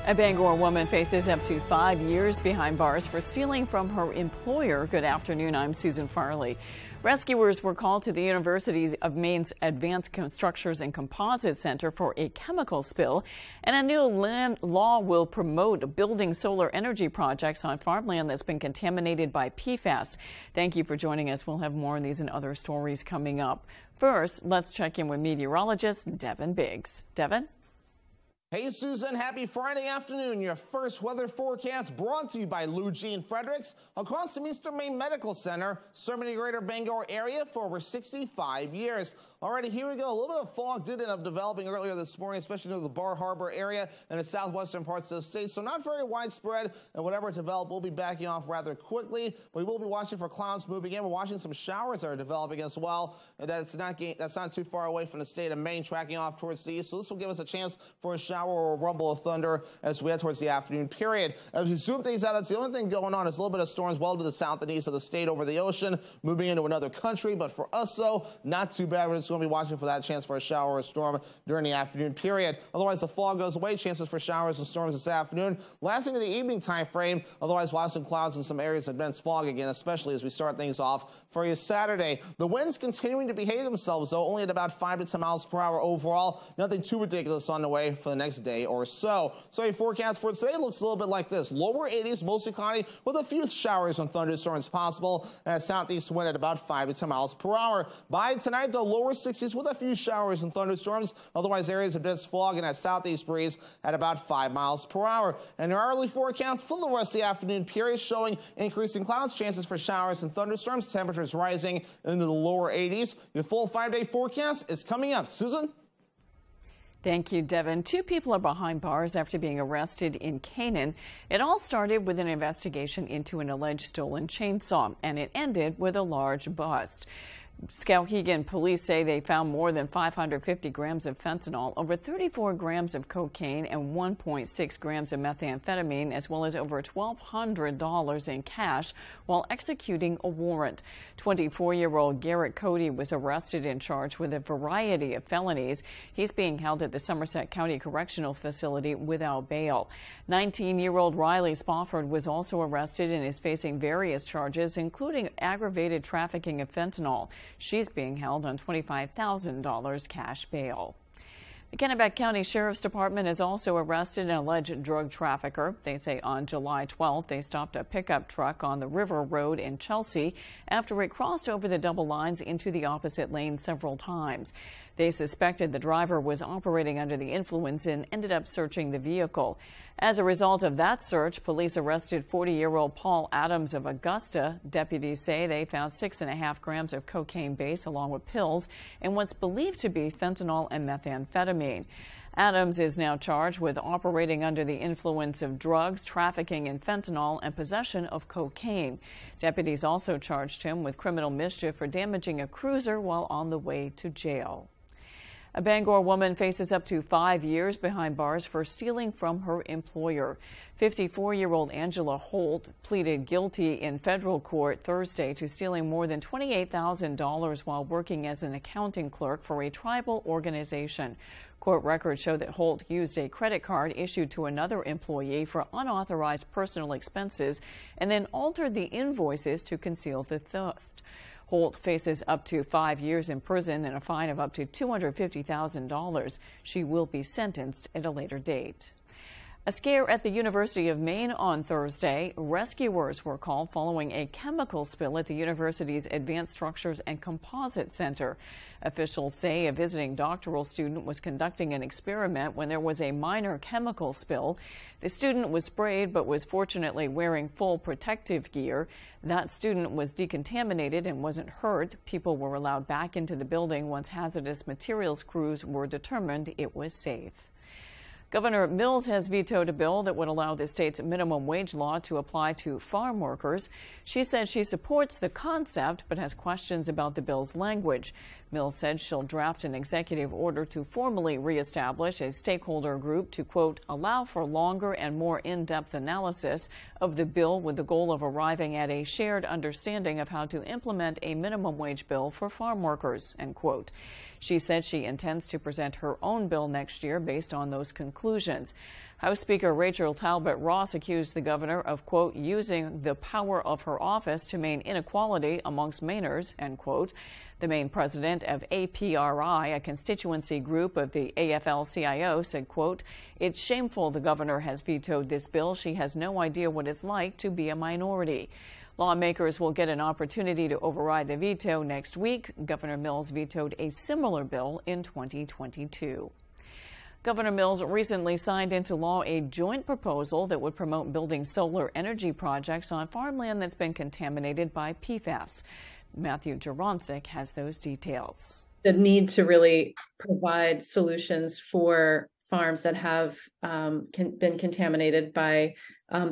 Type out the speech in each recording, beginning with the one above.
A Bangor woman faces up to 5 years behind bars for stealing from her employer. Good afternoon, I'm Susan Farley. Rescuers were called to the University of Maine's Advanced Structures and Composites Center for a chemical spill, and a new land law will promote building solar energy projects on farmland that's been contaminated by PFAS. Thank you for joining us. We'll have more on these and other stories coming up. First, let's check in with meteorologist Devin Biggs. Devin? Hey Susan, happy Friday afternoon. Your first weather forecast brought to you by Lou Jean Fredericks across from Eastern Maine Medical Center, serving the greater Bangor area for over 65 years. Alrighty, here we go. A little bit of fog did end up developing earlier this morning, especially near the Bar Harbor area and the southwestern parts of the state. So not very widespread, and whatever developed will be backing off rather quickly. We will be watching for clouds moving in. We're watching some showers that are developing as well. And that's not too far away from the state of Maine, tracking off towards the east. So this will give us a chance for a shower or a rumble of thunder as we head towards the afternoon period. As we zoom things out, that's the only thing going on is a little bit of storms well to the south and east of the state over the ocean, moving into another country. But for us, though, not too bad. We're just going to be watching for that chance for a shower or a storm during the afternoon period. Otherwise, the fog goes away. Chances for showers and storms this afternoon, lasting to the evening time frame. Otherwise, we'll have some clouds and some areas of dense fog again, especially as we start things off for you Saturday. The winds continuing to behave themselves, though, only at about 5 to 10 miles per hour overall. Nothing too ridiculous on the way for the next day or so. So a forecast for today looks a little bit like this. Lower 80s, mostly cloudy, with a few showers and thunderstorms possible, and a southeast wind at about 5 to 10 miles per hour. By tonight, the lower 60s with a few showers and thunderstorms. Otherwise, areas of dense fog and a southeast breeze at about 5 miles per hour. And our early forecast for the rest of the afternoon period showing increasing clouds, chances for showers and thunderstorms, temperatures rising into the lower 80s. Your full 5-day forecast is coming up. Susan? Thank you, Devin. 2 people are behind bars after being arrested in Canaan. It all started with an investigation into an alleged stolen chainsaw, and it ended with a large bust. Skowhegan police say they found more than 550 grams of fentanyl, over 34 grams of cocaine, and 1.6 grams of methamphetamine, as well as over $1,200 in cash while executing a warrant. 24-year-old Garrett Cody was arrested and charged with a variety of felonies. He's being held at the Somerset County Correctional Facility without bail. 19-year-old Riley Spofford was also arrested and is facing various charges, including aggravated trafficking of fentanyl. She's being held on $25,000 cash bail. The Kennebec County Sheriff's Department has also arrested an alleged drug trafficker. They say on July 12th, they stopped a pickup truck on the River Road in Chelsea after it crossed over the double lines into the opposite lane several times. They suspected the driver was operating under the influence and ended up searching the vehicle. As a result of that search, police arrested 40-year-old Paul Adams of Augusta. Deputies say they found 6.5 grams of cocaine base along with pills and what's believed to be fentanyl and methamphetamine. Adams is now charged with operating under the influence of drugs, trafficking in fentanyl, and possession of cocaine. Deputies also charged him with criminal mischief for damaging a cruiser while on the way to jail. A Bangor woman faces up to 5 years behind bars for stealing from her employer. 54-year-old Angela Holt pleaded guilty in federal court Thursday to stealing more than $28,000 while working as an accounting clerk for a tribal organization. Court records show that Holt used a credit card issued to another employee for unauthorized personal expenses and then altered the invoices to conceal the theft. Holt faces up to 5 years in prison and a fine of up to $250,000. She will be sentenced at a later date. A scare at the University of Maine on Thursday. Rescuers were called following a chemical spill at the university's Advanced Structures and Composites Center. Officials say a visiting doctoral student was conducting an experiment when there was a minor chemical spill. The student was sprayed but was fortunately wearing full protective gear. That student was decontaminated and wasn't hurt. People were allowed back into the building once hazardous materials crews were determined it was safe. Governor Mills has vetoed a bill that would allow the state's minimum wage law to apply to farm workers. She said she supports the concept but has questions about the bill's language. Mills said she'll draft an executive order to formally reestablish a stakeholder group to, quote, allow for longer and more in-depth analysis of the bill with the goal of arriving at a shared understanding of how to implement a minimum wage bill for farm workers, end quote. She said she intends to present her own bill next year based on those conclusions. House Speaker Rachel Talbot Ross accused the governor of, quote, using the power of her office to maintain inequality amongst Mainers, end quote. The Maine president of APRI, a constituency group of the AFL-CIO, said, quote, it's shameful the governor has vetoed this bill. She has no idea what it's like to be a minority. Lawmakers will get an opportunity to override the veto next week. Governor Mills vetoed a similar bill in 2022. Governor Mills recently signed into law a joint proposal that would promote building solar energy projects on farmland that's been contaminated by PFAS. Matthew Jaroncic has those details. The need to really provide solutions for farms that have been contaminated by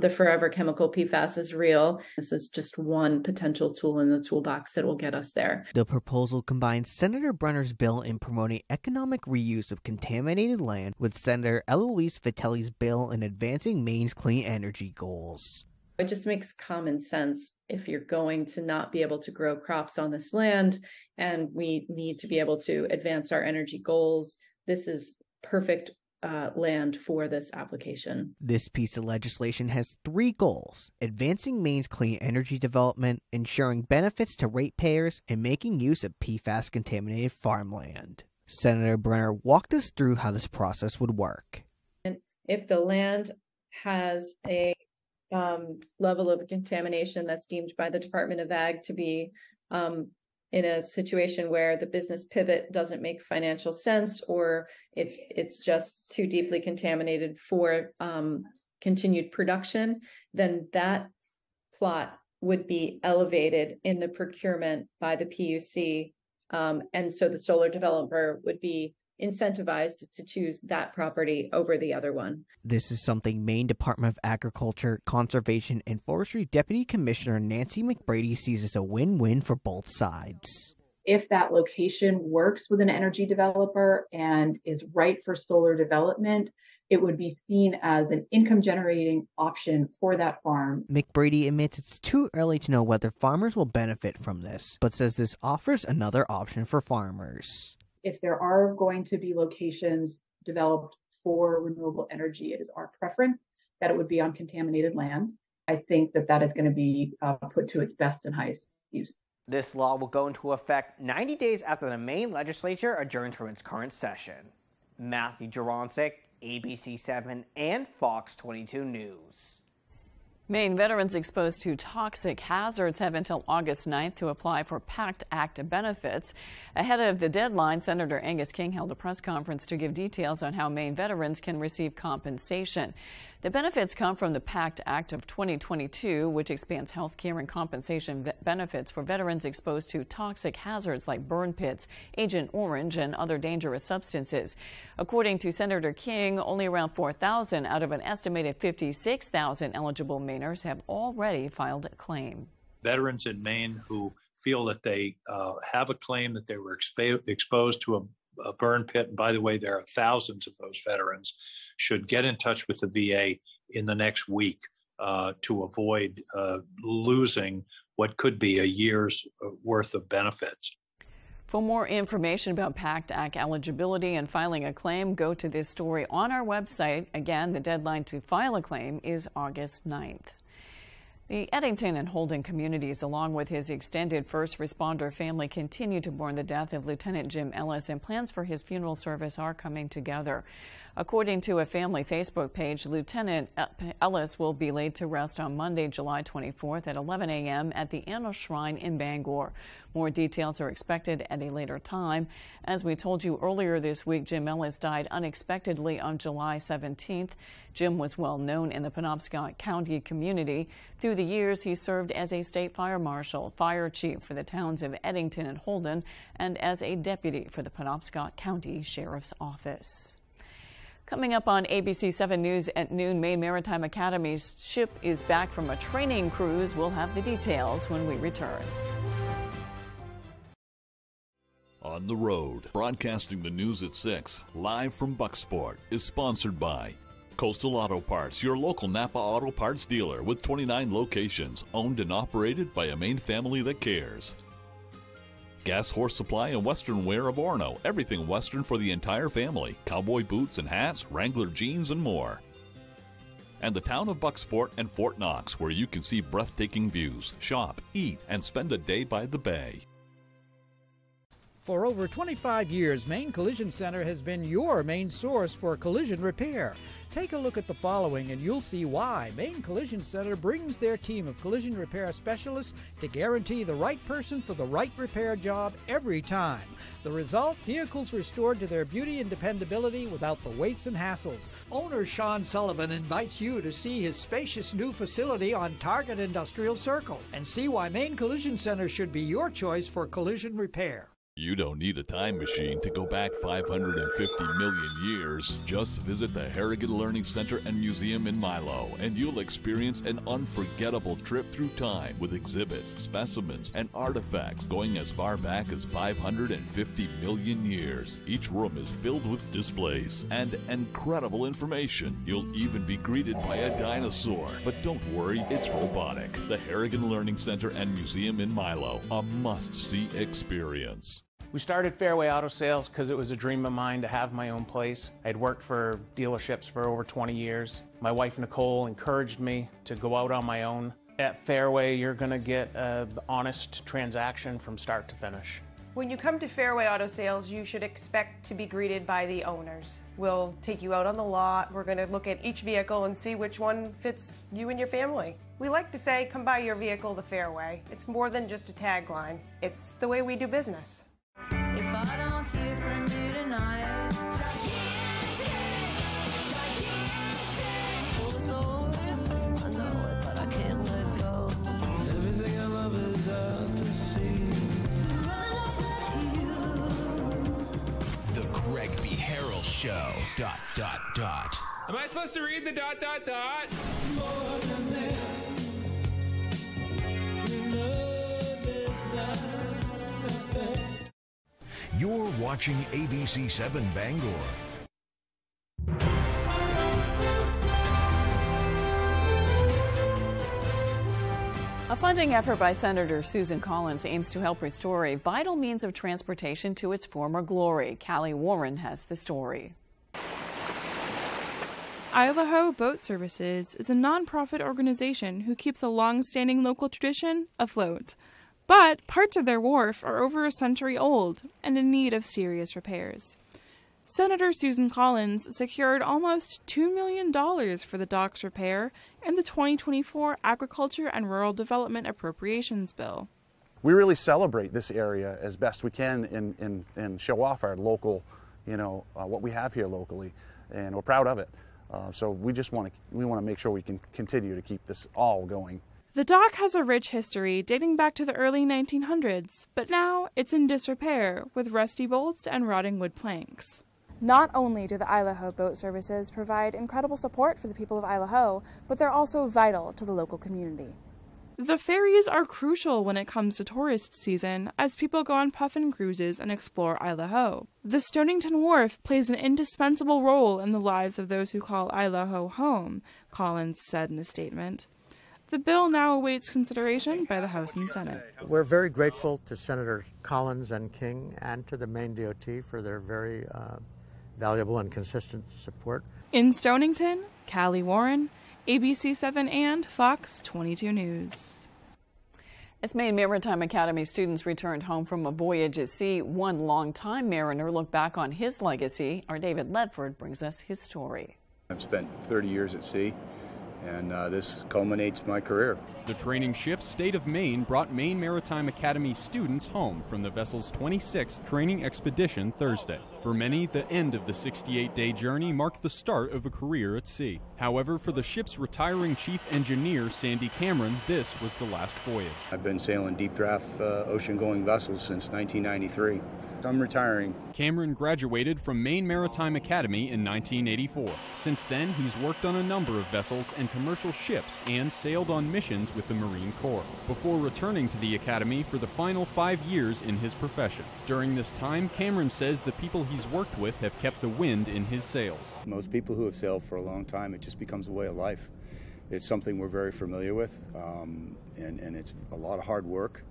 the forever chemical PFAS is real. This is just one potential tool in the toolbox that will get us there. The proposal combines Senator Brenner's bill in promoting economic reuse of contaminated land with Senator Eloise Vitelli's bill in advancing Maine's clean energy goals. It just makes common sense if you're going to not be able to grow crops on this land and we need to be able to advance our energy goals. This is perfect land for this application. This piece of legislation has 3 goals: advancing Maine's clean energy development, ensuring benefits to ratepayers, and making use of PFAS-contaminated farmland. Senator Brenner walked us through how this process would work. And if the land has a level of contamination that's deemed by the Department of Ag to be in a situation where the business pivot doesn't make financial sense, or it's just too deeply contaminated for continued production, then that plot would be elevated in the procurement by the PUC. And so the solar developer would be incentivized to choose that property over the other one. This is something Maine Department of Agriculture, Conservation, and Forestry Deputy Commissioner Nancy McBrady sees as a win-win for both sides. If that location works with an energy developer and is right for solar development, it would be seen as an income-generating option for that farm. McBrady admits it's too early to know whether farmers will benefit from this, but says this offers another option for farmers. If there are going to be locations developed for renewable energy, it is our preference that it would be on contaminated land. I think that is going to be put to its best and highest use. This law will go into effect 90 days after the Maine legislature adjourns from its current session. Matthew Jaroncic, ABC7 and Fox 22 News. Maine veterans exposed to toxic hazards have until August 9th to apply for PACT Act benefits. Ahead of the deadline, Senator Angus King held a press conference to give details on how Maine veterans can receive compensation. The benefits come from the PACT Act of 2022, which expands health care and compensation benefits for veterans exposed to toxic hazards like burn pits, Agent Orange, and other dangerous substances. According to Senator King, only around 4,000 out of an estimated 56,000 eligible Mainers have already filed a claim. Veterans in Maine who feel that they have a claim that they were exposed to a burn pit, and by the way, there are thousands of those veterans, should get in touch with the VA in the next week to avoid losing what could be a year's worth of benefits. For more information about PACT Act eligibility and filing a claim, go to this story on our website. Again, the deadline to file a claim is August 9th. The Eddington and Holden communities, along with his extended first responder family, continue to mourn the death of Lieutenant Jim Ellis, and plans for his funeral service are coming together. According to a family Facebook page, Lieutenant Ellis will be laid to rest on Monday, July 24th at 11 a.m. at the Anna Shrine in Bangor. More details are expected at a later time. As we told you earlier this week, Jim Ellis died unexpectedly on July 17th. Jim was well known in the Penobscot County community. Through the years, he served as a state fire marshal, fire chief for the towns of Eddington and Holden, and as a deputy for the Penobscot County Sheriff's Office. Coming up on ABC 7 News at noon, Maine Maritime Academy's ship is back from a training cruise. We'll have the details when we return. On the Road, broadcasting the news at 6, live from Bucksport, is sponsored by Coastal Auto Parts, your local Napa Auto Parts dealer with 29 locations, owned and operated by a Maine family that cares. Gas Horse Supply and Western Wear of Orono. Everything Western for the entire family. Cowboy boots and hats, Wrangler jeans, and more. And the town of Bucksport and Fort Knox, where you can see breathtaking views, shop, eat, and spend a day by the bay. For over 25 years, Maine Collision Center has been your main source for collision repair. Take a look at the following and you'll see why Maine Collision Center brings their team of collision repair specialists to guarantee the right person for the right repair job every time. The result, vehicles restored to their beauty and dependability without the weights and hassles. Owner Sean Sullivan invites you to see his spacious new facility on Target Industrial Circle and see why Maine Collision Center should be your choice for collision repair. You don't need a time machine to go back 550 million years. Just visit the Harrigan Learning Center and Museum in Milo, and you'll experience an unforgettable trip through time with exhibits, specimens, and artifacts going as far back as 550 million years. Each room is filled with displays and incredible information. You'll even be greeted by a dinosaur. But don't worry, it's robotic. The Harrigan Learning Center and Museum in Milo, a must-see experience. We started Fairway Auto Sales because it was a dream of mine to have my own place. I'd worked for dealerships for over 20 years. My wife Nicole encouraged me to go out on my own. At Fairway, you're going to get an honest transaction from start to finish. When you come to Fairway Auto Sales, you should expect to be greeted by the owners. We'll take you out on the lot. We're going to look at each vehicle and see which one fits you and your family. We like to say, come buy your vehicle the Fairway. It's more than just a tagline. It's the way we do business. If I don't hear from you tonight, I know it, but I can't let go. Everything I love is out to sea. The Greg B. Harrell Show. ... Am I supposed to read the ... More than that, you know there's nothing. You're watching ABC 7 Bangor. A funding effort by Senator Susan Collins aims to help restore a vital means of transportation to its former glory. Callie Warren has the story. Idaho Boat Services is a nonprofit organization who keeps a long-standing local tradition afloat. But parts of their wharf are over a century old and in need of serious repairs. Senator Susan Collins secured almost $2 million for the dock's repair in the 2024 Agriculture and Rural Development Appropriations Bill. We really celebrate this area as best we can and show off our local, what we have here locally, and we're proud of it. So we want to make sure we can continue to keep this all going. The dock has a rich history dating back to the early 1900s, but now it's in disrepair with rusty bolts and rotting wood planks. Not only do the Idaho Boat Services provide incredible support for the people of Idaho, but they're also vital to the local community. The ferries are crucial when it comes to tourist season, as people go on puffin cruises and explore Idaho. The Stonington Wharf plays an indispensable role in the lives of those who call Idaho home, Collins said in a statement. The bill now awaits consideration by the House and Senate. We're very grateful to Senators Collins and King and to the Maine DOT for their very valuable and consistent support. In Stonington, Callie Warren, ABC 7 and Fox 22 News. As Maine Maritime Academy students returned home from a voyage at sea, one longtime mariner looked back on his legacy. Our David Ledford brings us his story. I've spent 30 years at sea, and this culminates my career. The training ship State of Maine brought Maine Maritime Academy students home from the vessel's 26th training expedition Thursday. For many, the end of the 68-day journey marked the start of a career at sea. However, for the ship's retiring chief engineer, Sandy Cameron, this was the last voyage. I've been sailing deep draft ocean-going vessels since 1993. I'm retiring. Cameron graduated from Maine Maritime Academy in 1984. Since then, he's worked on a number of vessels and commercial ships and sailed on missions with the Marine Corps, before returning to the Academy for the final 5 years in his profession. During this time, Cameron says the people he's worked with have kept the wind in his sails. Most people who have sailed for a long time, it just becomes a way of life. It's something we're very familiar with, and it's a lot of hard work.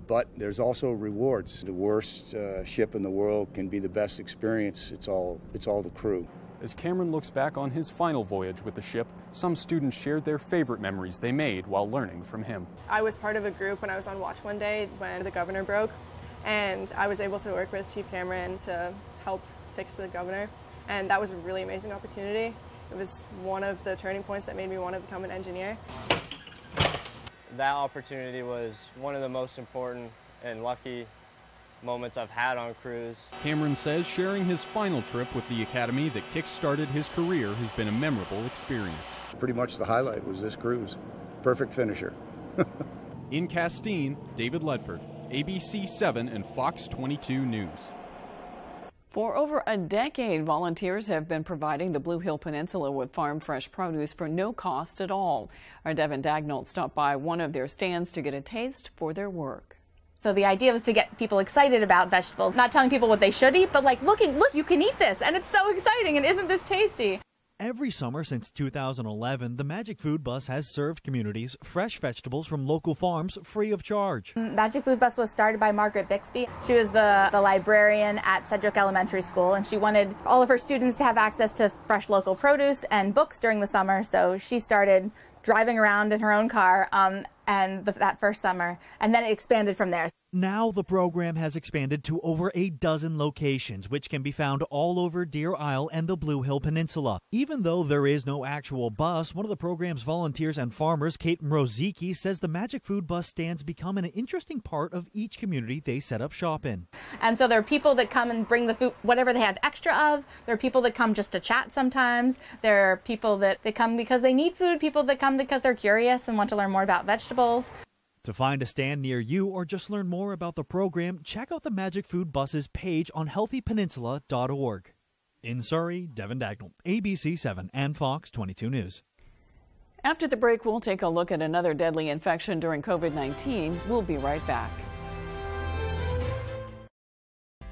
But there's also rewards. The worst ship in the world can be the best experience. It's all the crew. As Cameron looks back on his final voyage with the ship, some students shared their favorite memories they made while learning from him. I was part of a group when I was on watch one day when the governor broke, and I was able to work with Chief Cameron to help fix the governor, and that was a really amazing opportunity. It was one of the turning points that made me want to become an engineer. That opportunity was one of the most important and lucky moments I've had on cruise. Cameron says sharing his final trip with the Academy that kick-started his career has been a memorable experience. Pretty much the highlight was this cruise. Perfect finisher. In Castine, David Ledford, ABC 7 and Fox 22 News. For over a decade, volunteers have been providing the Blue Hill Peninsula with farm fresh produce for no cost at all. Our Devin Dagnall stopped by one of their stands to get a taste for their work. So the idea was to get people excited about vegetables, not telling people what they should eat, but like, look, you can eat this, and it's so exciting, and isn't this tasty? Every summer since 2011, the Magic Food Bus has served communities fresh vegetables from local farms free of charge. Magic Food Bus was started by Margaret Bixby. She was the librarian at Sedgwick Elementary School, and she wanted all of her students to have access to fresh local produce and books during the summer, so she started driving around in her own car that first summer, and then it expanded from there. Now the program has expanded to over a dozen locations, which can be found all over Deer Isle and the Blue Hill Peninsula. Even though there is no actual bus, one of the program's volunteers and farmers, Kate Mrozicki, says the Magic Food Bus stands become an interesting part of each community they set up shop in. And so there are people that come and bring the food, whatever they have extra of. There are people that come just to chat sometimes. There are people that they come because they need food, people that come because they're curious and want to learn more about vegetables. To find a stand near you or just learn more about the program, check out the Magic Food Bus's page on healthypeninsula.org. In Surrey, Devin Dagnall, ABC 7 and Fox 22 News. After the break, we'll take a look at another deadly infection during COVID-19. We'll be right back.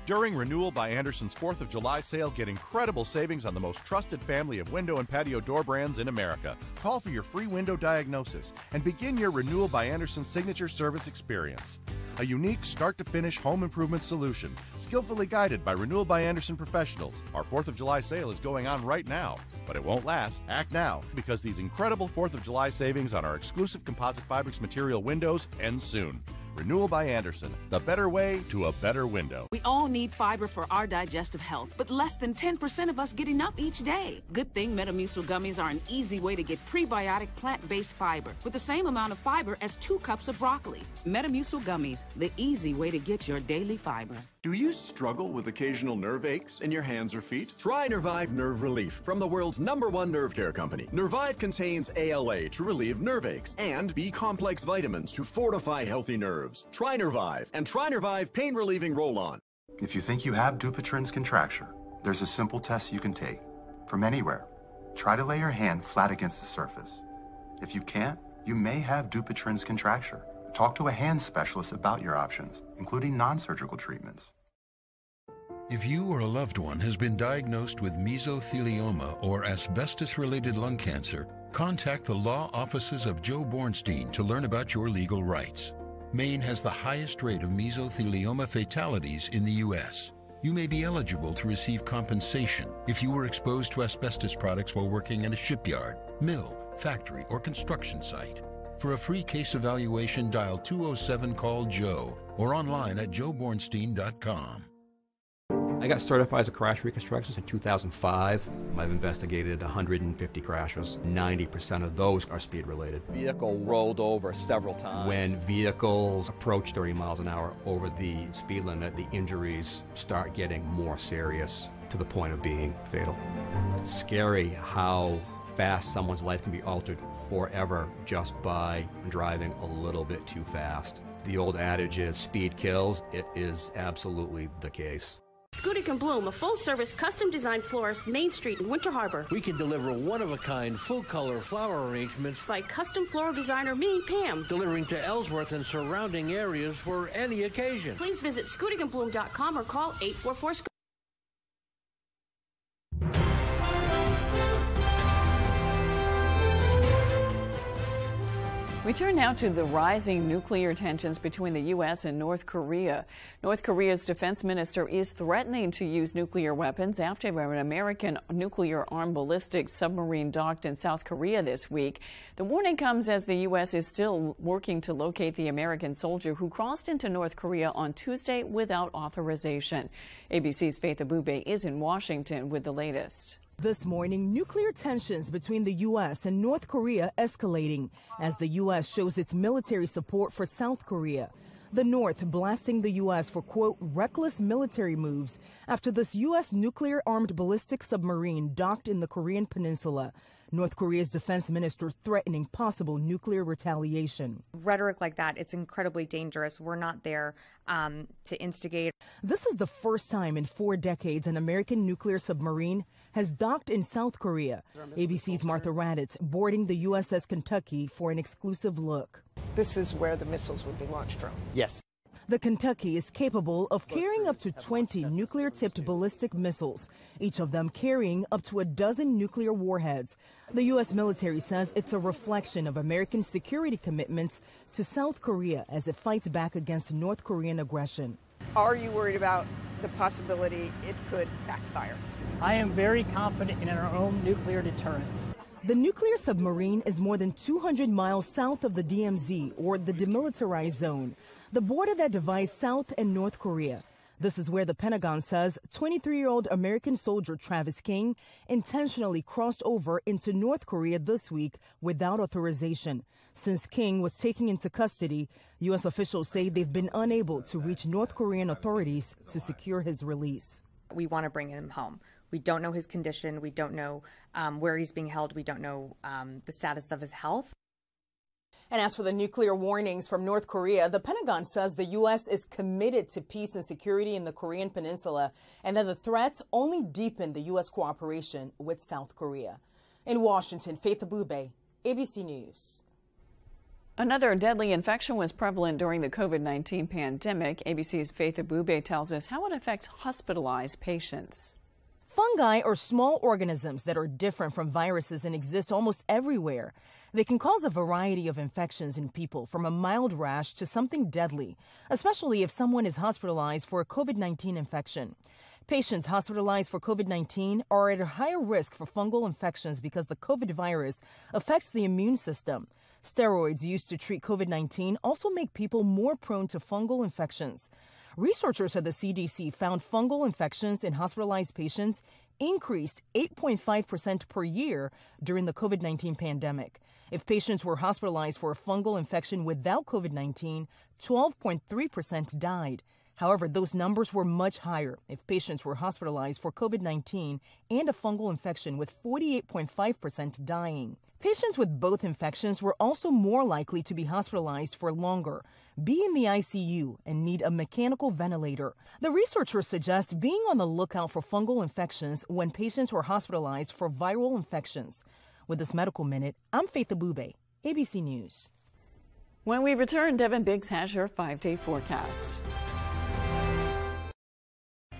During Renewal by Andersen's 4th of July sale, get incredible savings on the most trusted family of window and patio door brands in America. Call for your free window diagnosis and begin your Renewal by Andersen signature service experience. A unique start-to-finish home improvement solution, skillfully guided by Renewal by Andersen professionals. Our 4th of July sale is going on right now, but it won't last. Act now, because these incredible 4th of July savings on our exclusive composite fabrics material windows end soon. Renewal by Andersen, the better way to a better window. We all need fiber for our digestive health, but less than 10% of us get enough each day. Good thing Metamucil gummies are an easy way to get prebiotic plant-based fiber with the same amount of fiber as 2 cups of broccoli. Metamucil gummies, the easy way to get your daily fiber. Do you struggle with occasional nerve aches in your hands or feet? Try Nervive Nerve Relief from the world's #1 nerve care company. Nervive contains ALA to relieve nerve aches and B-complex vitamins to fortify healthy nerves. Try Nervive and try Nervive Pain Relieving Roll-On. If you think you have Dupuytren's contracture, there's a simple test you can take. From anywhere, try to lay your hand flat against the surface. If you can't, you may have Dupuytren's contracture. Talk to a hand specialist about your options, including non-surgical treatments. If you or a loved one has been diagnosed with mesothelioma or asbestos-related lung cancer, contact the law offices of Joe Bornstein to learn about your legal rights. Maine has the highest rate of mesothelioma fatalities in the U.S. You may be eligible to receive compensation if you were exposed to asbestos products while working in a shipyard, mill, factory, or construction site. For a free case evaluation, dial 207-CALL-JOE or online at joebornstein.com. I got certified as a crash reconstructionist in 2005. I've investigated 150 crashes. 90% of those are speed related. Vehicle rolled over several times. When vehicles approach 30 miles an hour over the speed limit, the injuries start getting more serious to the point of being fatal. It's scary how fast someone's life can be altered forever just by driving a little bit too fast. The old adage is speed kills. It is absolutely the case. Scudic & Bloom, a full-service, custom-designed florist, Main Street in Winter Harbor. We can deliver one-of-a-kind, full-color flower arrangements by custom floral designer me, Pam. Delivering to Ellsworth and surrounding areas for any occasion. Please visit scudicandbloom.com or call 844-SCUDIC. We turn now to the rising nuclear tensions between the U.S. and North Korea. North Korea's defense minister is threatening to use nuclear weapons after an American nuclear-armed ballistic submarine docked in South Korea this week. The warning comes as the U.S. is still working to locate the American soldier who crossed into North Korea on Tuesday without authorization. ABC's Faith Abube is in Washington with the latest. This morning, nuclear tensions between the U.S. and North Korea escalating as the U.S. shows its military support for South Korea. The North blasting the U.S. for, quote, reckless military moves after this U.S. nuclear-armed ballistic submarine docked in the Korean peninsula. North Korea's defense minister threatening possible nuclear retaliation. Rhetoric like that, it's incredibly dangerous. We're not there to instigate. This is the first time in 4 decades an American nuclear submarine has docked in South Korea. ABC's Martha Raditz boarding the USS Kentucky for an exclusive look. This is where the missiles would be launched from. Yes. The Kentucky is capable of carrying up to 20 nuclear-tipped ballistic missiles, each of them carrying up to a dozen nuclear warheads. The U.S. military says it's a reflection of American security commitments to South Korea as it fights back against North Korean aggression. Are you worried about the possibility it could backfire? I am very confident in our own nuclear deterrence. The nuclear submarine is more than 200 miles south of the DMZ, or the demilitarized zone, the border that divides South and North Korea. This is where the Pentagon says 23-year-old American soldier Travis King intentionally crossed over into North Korea this week without authorization. Since King was taken into custody, U.S. officials say they've been unable to reach North Korean authorities to secure his release. We want to bring him home. We don't know his condition. We don't know where he's being held. We don't know the status of his health. And as for the nuclear warnings from North Korea, the Pentagon says the U.S. is committed to peace and security in the Korean peninsula and that the threats only deepen the U.S. cooperation with South Korea. In Washington, Faith Abube, ABC News. Another deadly infection was prevalent during the COVID-19 pandemic. ABC's Faith Abube tells us how it affects hospitalized patients. Fungi are small organisms that are different from viruses and exist almost everywhere. They can cause a variety of infections in people, from a mild rash to something deadly, especially if someone is hospitalized for a COVID-19 infection. Patients hospitalized for COVID-19 are at a higher risk for fungal infections because the COVID virus affects the immune system. Steroids used to treat COVID-19 also make people more prone to fungal infections. Researchers at the CDC found fungal infections in hospitalized patients increased 8.5% per year during the COVID-19 pandemic. If patients were hospitalized for a fungal infection without COVID-19, 12.3% died. However, those numbers were much higher if patients were hospitalized for COVID-19 and a fungal infection, with 48.5% dying. Patients with both infections were also more likely to be hospitalized for longer, be in the ICU, and need a mechanical ventilator. The researchers suggest being on the lookout for fungal infections when patients were hospitalized for viral infections. With this Medical Minute, I'm Faith Abube, ABC News. When we return, Devin Biggs has your 5-day forecast.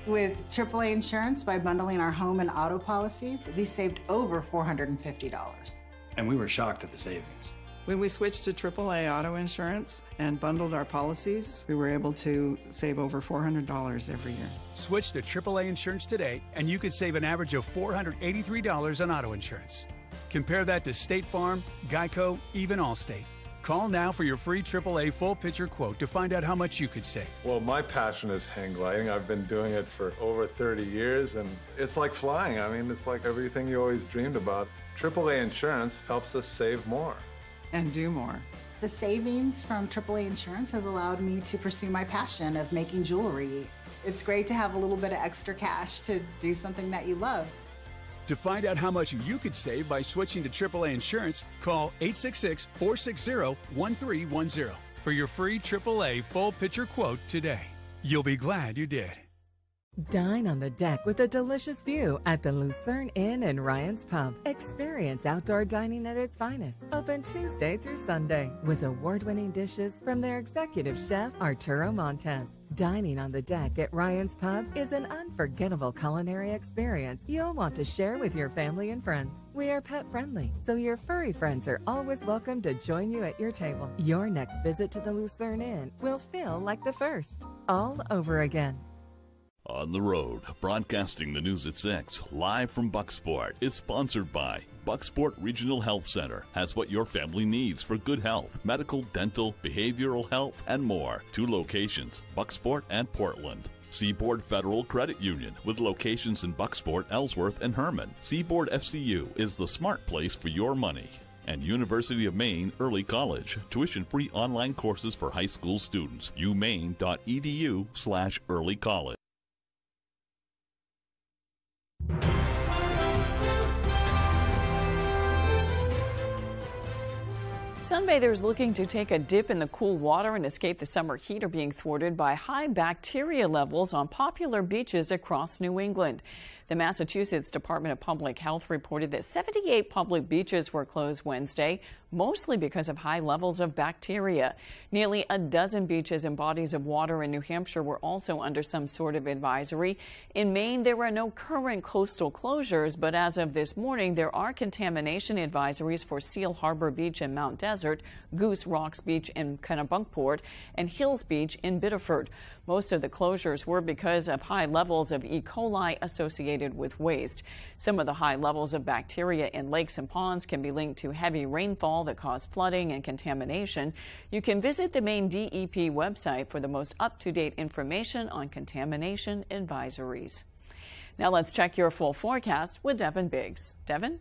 With AAA Insurance, by bundling our home and auto policies, we saved over $450. And we were shocked at the savings. When we switched to AAA auto insurance and bundled our policies, we were able to save over $400 every year. Switch to AAA insurance today, and you could save an average of $483 on auto insurance. Compare that to State Farm, Geico, even Allstate. Call now for your free AAA full picture quote to find out how much you could save. Well, my passion is hang gliding. I've been doing it for over 30 years, and it's like flying. I mean, it's like everything you always dreamed about. AAA insurance helps us save more. And do more. The savings from AAA Insurance has allowed me to pursue my passion of making jewelry. It's great to have a little bit of extra cash to do something that you love. To find out how much you could save by switching to AAA insurance, call 866-460-1310 for your free AAA full picture quote today. You'll be glad you did. Dine on the deck with a delicious view at the Lucerne Inn and Ryan's Pub. Experience outdoor dining at its finest. Open Tuesday through Sunday with award-winning dishes from their executive chef, Arturo Montes. Dining on the deck at Ryan's Pub is an unforgettable culinary experience you'll want to share with your family and friends. We are pet-friendly, so your furry friends are always welcome to join you at your table. Your next visit to the Lucerne Inn will feel like the first, all over again. On the Road, broadcasting the news at 6, live from Bucksport, is sponsored by Bucksport Regional Health Center. Has what your family needs for good health, medical, dental, behavioral health, and more. 2 locations, Bucksport and Portland. Seaboard Federal Credit Union, with locations in Bucksport, Ellsworth, and Herman. Seaboard FCU is the smart place for your money. And University of Maine Early College, tuition-free online courses for high school students. umaine.edu/early college. Sunbathers looking to take a dip in the cool water and escape the summer heat are being thwarted by high bacteria levels on popular beaches across New England. The Massachusetts Department of Public Health reported that 78 public beaches were closed Wednesday, mostly because of high levels of bacteria. Nearly a dozen beaches and bodies of water in New Hampshire were also under some sort of advisory. In Maine, there are no current coastal closures, but as of this morning, there are contamination advisories for Seal Harbor Beach in Mount Desert, Goose Rocks Beach in Kennebunkport, and Hills Beach in Biddeford. Most of the closures were because of high levels of E. coli associated with waste. Some of the high levels of bacteria in lakes and ponds can be linked to heavy rainfall that caused flooding and contamination. You can visit the Maine DEP website for the most up-to-date information on contamination advisories. Now let's check your full forecast with Devin Biggs. Devin?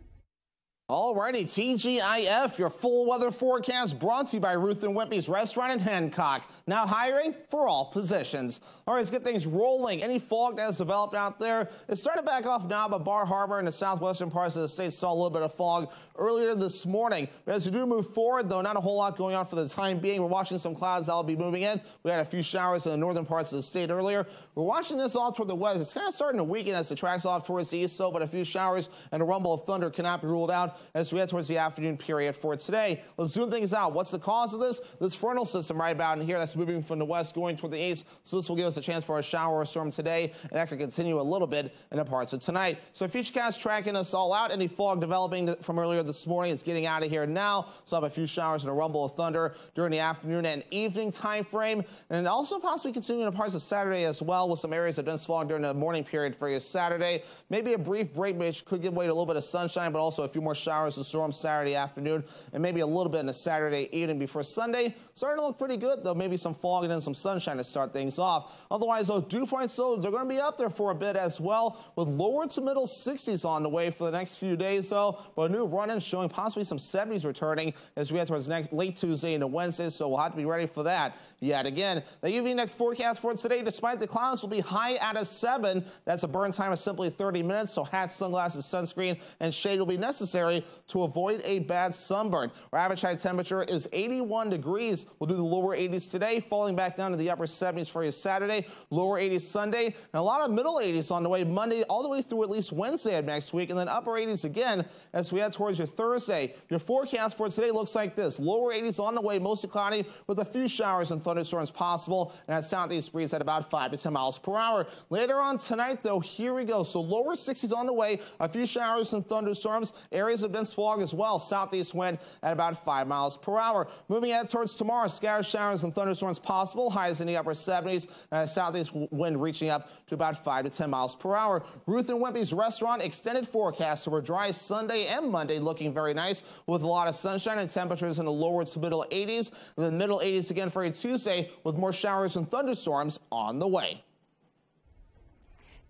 Alrighty, TGIF, your full weather forecast brought to you by Ruth and Whitby's Restaurant in Hancock. Now hiring for all positions. All right, let's get things rolling. Any fog that has developed out there, it's starting to back off now, but Bar Harbor and the southwestern parts of the state saw a little bit of fog earlier this morning. But as we do move forward, though, not a whole lot going on for the time being. We're watching some clouds that will be moving in. We had a few showers in the northern parts of the state earlier. We're watching this all toward the west. It's kind of starting to weaken as it tracks off towards the east, but a few showers and a rumble of thunder cannot be ruled out as we head towards the afternoon period for today. Let's zoom things out. What's the cause of this? This frontal system right about in here that's moving from the west going toward the east. So this will give us a chance for a shower or storm today, and that could continue a little bit in the parts of tonight. So Futurecast tracking us all out. Any fog developing from earlier this morning is getting out of here now. So have a few showers and a rumble of thunder during the afternoon and evening time frame, and also possibly continuing in parts of Saturday as well, with some areas of dense fog during the morning period for you Saturday. Maybe a brief break, which could give way to a little bit of sunshine, but also a few more showers and storms Saturday afternoon, and maybe a little bit in the Saturday evening before Sunday. Starting to look pretty good, though. Maybe some fog and then some sunshine to start things off. Otherwise, those dew points, though, they're going to be up there for a bit as well, with lower to middle 60s on the way for the next few days, though. But a new run-in showing possibly some 70s returning as we head towards late Tuesday into Wednesday, so we'll have to be ready for that yet again. The UV index forecast for today, despite the clouds, will be high at a 7. That's a burn time of simply 30 minutes, so hats, sunglasses, sunscreen, and shade will be necessary to avoid a bad sunburn. Our average high temperature is 81 degrees. We'll do the lower 80s today, falling back down to the upper 70s for you Saturday, lower 80s Sunday, and a lot of middle 80s on the way Monday all the way through at least Wednesday of next week, and then upper 80s again as we head towards your Thursday. Your forecast for today looks like this. Lower 80s on the way, mostly cloudy with a few showers and thunderstorms possible, and that southeast breeze at about 5 to 10 miles per hour. Later on tonight, though, here we go. So lower 60s on the way, a few showers and thunderstorms, areas of dense fog as well. Southeast wind at about 5 miles per hour. Moving ahead towards tomorrow, scattered showers and thunderstorms possible, highs in the upper 70s, and a southeast wind reaching up to about 5 to 10 miles per hour. Ruth and Wimpy's Restaurant, extended forecast for a dry Sunday and Monday, looking very nice with a lot of sunshine and temperatures in the lower to middle 80s, and then middle 80s again for a Tuesday with more showers and thunderstorms on the way.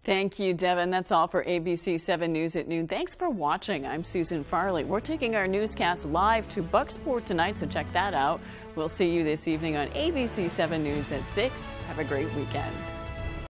Thank you, Devin. That's all for ABC 7 News at noon. Thanks for watching. I'm Susan Farley. We're taking our newscast live to Bucksport tonight, so check that out. We'll see you this evening on ABC 7 News at 6. Have a great weekend.